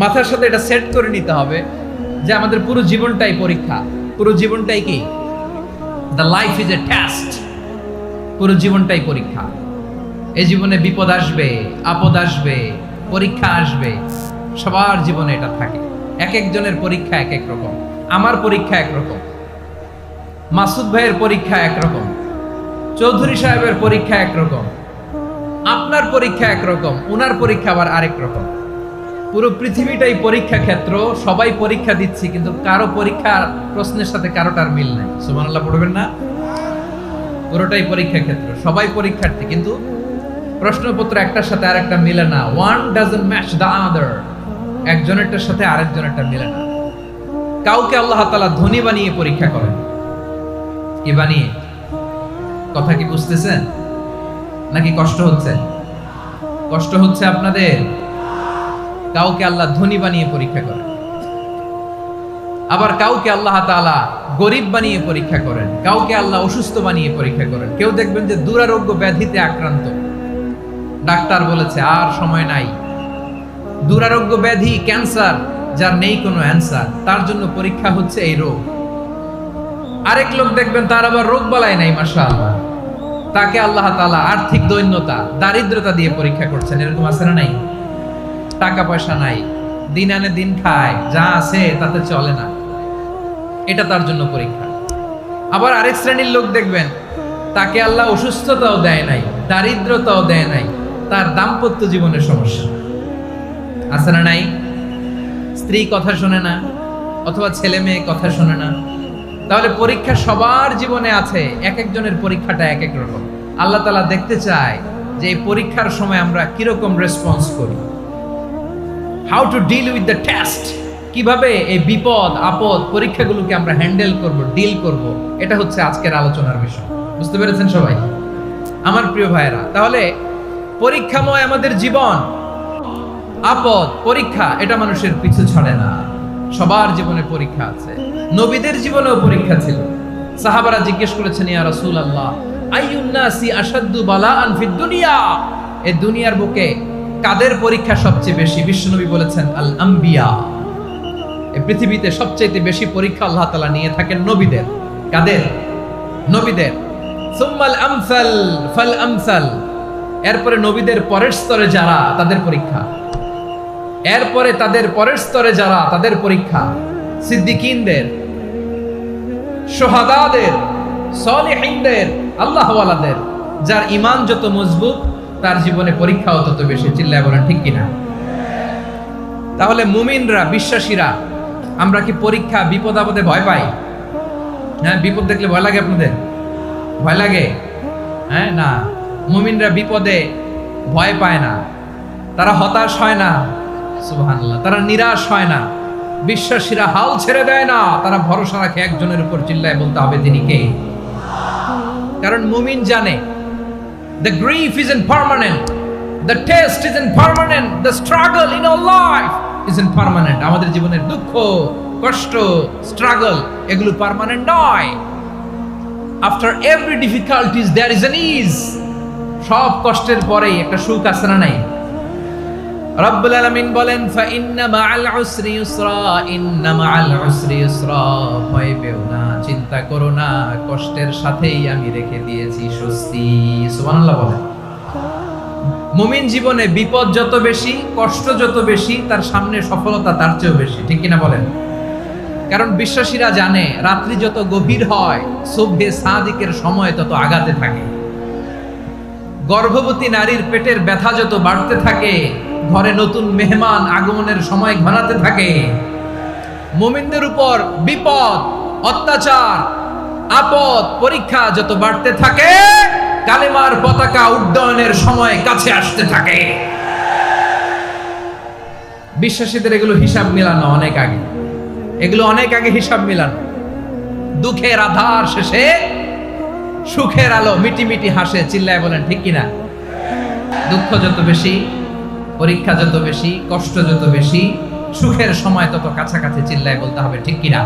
মাথার সাথে এটা সেট করে নিতে হবে যে আমাদের পুরো জীবনটাই পরীক্ষা, পুরো জীবনটাই কি, the life is a test. পুরো জীবনটাই পরীক্ষা। এই জীবনে বিপদ আসবে, আপদ আসবে, পরীক্ষা আসবে, সবার জীবনে এটা থাকে। এক একজনের পরীক্ষা এক এক রকম। আমার পরীক্ষা একরকম, মাসুদ ভাইয়ের পরীক্ষা একরকম, চৌধুরী সাহেবের পরীক্ষা একরকম, আপনার পরীক্ষা একরকম, উনার পরীক্ষা আবার আরেক রকম। পুরো পৃথিবীটাই পরীক্ষা ক্ষেত্র, সবাই পরীক্ষা দিচ্ছি, কিন্তু কারো পরীক্ষার প্রশ্নের সাথে কারোটার মিল নাই। সুবহানাল্লাহ পড়বেন না? পুরোটাই পরীক্ষা ক্ষেত্র, সবাই পরীক্ষার্থী, কিন্তু প্রশ্নপত্র একটার সাথে আরেকটা মিলে না। One doesn't match the other. একজনেরটার সাথে আরেকজনেরটা মিলে না। কাউকে আল্লাহ তাআলা ধনী বানিয়ে পরীক্ষা করেন। কি বানিয়ে? কথা কি বুঝতেছেন নাকি কষ্ট হচ্ছে? কষ্ট হচ্ছে আপনাদের? কাউকে আল্লাহ ধনী বানিয়ে পরীক্ষা করেন, আবার কাউকে আল্লাহ তাআলা গরিব বানিয়ে পরীক্ষা করেন, কাউকে আল্লাহ অসুস্থ বানিয়ে পরীক্ষা করেন। কেউ দেখবেন যে দুরারোগ্য ব্যাধিতে আক্রান্ত, ডাক্তার বলেছে আর সময় নাই, দুরারোগ্য ব্যাধি, ক্যান্সার, যার নেই কোনো অ্যান্সার, তার জন্য পরীক্ষা হচ্ছে এই রোগ। আরেক লোক দেখবেন তার আবার রোগ বালাই নাই, মাশাআল্লাহ, তাকে আল্লাহ তাআলা আর্থিক দৈন্যতা, দারিদ্রতা দিয়ে পরীক্ষা করছেন। এরকম আছে না নাই? টাকা পয়সা নাই, দিন আনে দিন খায়, যা আছে তাতে চলে না, এটা তার জন্য পরীক্ষা। আবার আরেক শ্রেণীর লোক দেখবেন তাকে আল্লাহ অসুস্থতাও দেয় নাই, দারিদ্রতাও দেয় নাই, তার দাম্পত্য জীবনের সমস্যা। আছে না নাই? স্ত্রী কথা শোনে না, অথবা ছেলে মেয়ে কথা শোনে না। তাহলে পরীক্ষা সবার জীবনে আছে, এক একজনের পরীক্ষাটা এক এক রকম। আল্লাহ তাআলা দেখতে চায় যে এই পরীক্ষার সময় আমরা কিরকম রেসপন্স করি, how to deal with the test. কিভাবে এই বিপদ আপদ পরীক্ষাগুলোকে আমরা হ্যান্ডেল করব, ডিল করব, এটা হচ্ছে আজকের আলোচনার বিষয়। বুঝতে পেরেছেন সবাই আমার প্রিয় ভাইয়েরা? তাহলে পরীক্ষাময় আমাদের জীবন, আপদ পরীক্ষা, এটা মানুষের পিছু ছাড়ে না। সবার জীবনে পরীক্ষা আছে। নবীদের জীবনেও পরীক্ষা ছিল। সাহাবারা জিজ্ঞেস করেছেন, ইয়া রাসূলুল্লাহ, আইয়ুন নাসি আশাদ্দু বালাআন ফিদ দুনিয়া, এই দুনিয়ার বুকে কাদের পরীক্ষা সবচেয়ে বেশি? বিশ্বনবী বলেছেন, আল আম্বিয়া। এই পৃথিবীতে সবচেয়ে বেশি পরীক্ষা আল্লাহ তাআলা নিয়ে থাকেন নবীদের। কাদের? নবীদের। সুম্মাল আমসাল ফাল আমসাল, এরপরে নবীদের পরের স্তরে যারা, তাদের পরীক্ষা। এরপরে তাদের পরের স্তরে যারা, তাদের পরীক্ষা। সিদ্দিকিনদের, শুহাদাদের, সালিহিনদের, আল্লাহওয়ালাদের। যার ঈমান যত মজবুত, তার জীবনে পরীক্ষাও তত বেশি। চিল্লায় বলেন ঠিক কিনা? তাহলে মুমিনরা, বিশ্বাসীরা, আমরা কি পরীক্ষা বিপদ আপদে ভয় পাই? হ্যাঁ, বিপদ দেখলে ভয় লাগে আপনাদের? ভয় লাগে? হ্যাঁ, না, মুমিনরা বিপদে ভয় পায় না, তারা হতাশ হয় না, সুবহানাল্লাহ, তারা নিরাশ হয় না। বিশ্বাসীরা হাল ছেড়ে দেয় না, তারা ভরসা রাখে একজনের উপর। চিল্লায় বলতে হবে তিনি কে? কারণ মুমিন জানে the grief isn't permanent, the test isn't permanent, the struggle in our life isn't permanent. আমাদের জীবনের দুঃখ, কষ্ট, স্ট্রাগল, এগুলো পার্মানেন্ট নয়। after every difficulties there is an ease. সব কষ্টের পরেই একটা সুখ আছে না নাই? রব্বুল আলামিন বলেন, ফা ইন্না মাআল উসরি ইউসরা, ইন্না মাআল উসরি ইউসরা, ভয় পেও না, চিন্তা করো না, কষ্টের সাথেই আমি রেখে দিয়েছি স্বস্তি। সুবহানাল্লাহ বলেন। মুমিন জীবনে বিপদ যত বেশি, কষ্ট যত বেশি, তার সামনে সফলতা তার চেয়েও বেশি। ঠিক কিনা বলেন? কারণ বিশ্বাসীরা জানে রাত্রি যত গভীর হয়, সুবহে সাদিকের সময় তত আগাতে থাকে। গর্ভবতী নারীর পেটের ব্যথা যত বাড়তে থাকে, ঘরে নতুন মেহমান আগমনের সময় ঘনাতে থাকে। মুমিনদের উপর বিপদ, অত্যাচার, আপদ, পরীক্ষা যত বাড়তে থাকে, কালেমার পতাকা উড্ডয়নের সময় কাছে আসতে থাকে। বিশ্বাসীদের এগুলো হিসাব মিলানো অনেক আগে, এগুলো অনেক আগে হিসাব মিলানো। দুঃখের আধার শেষে সুখের আলো মিটি মিটি হাসে। চিল্লায় বলেন ঠিক কিনা? দুঃখ যত বেশি, পরীক্ষা যত বেশি, কষ্ট যত বেশি, সুখের সময় তত কাছাকাছি। চিল্লায় বলতে হবে ঠিক কিনা?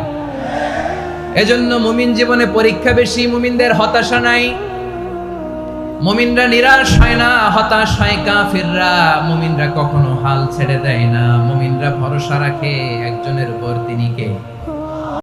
এজন্য মুমিন জীবনে পরীক্ষা বেশি, মুমিনদের হতাশা নাই। মুমিনরা নিরাশ হয় না, হতাশ হয় কাফিররা। মুমিনরা কখনো হাল ছেড়ে দেয় না। মুমিনরা ভরসা রাখে একজনের উপর, তিনি কে?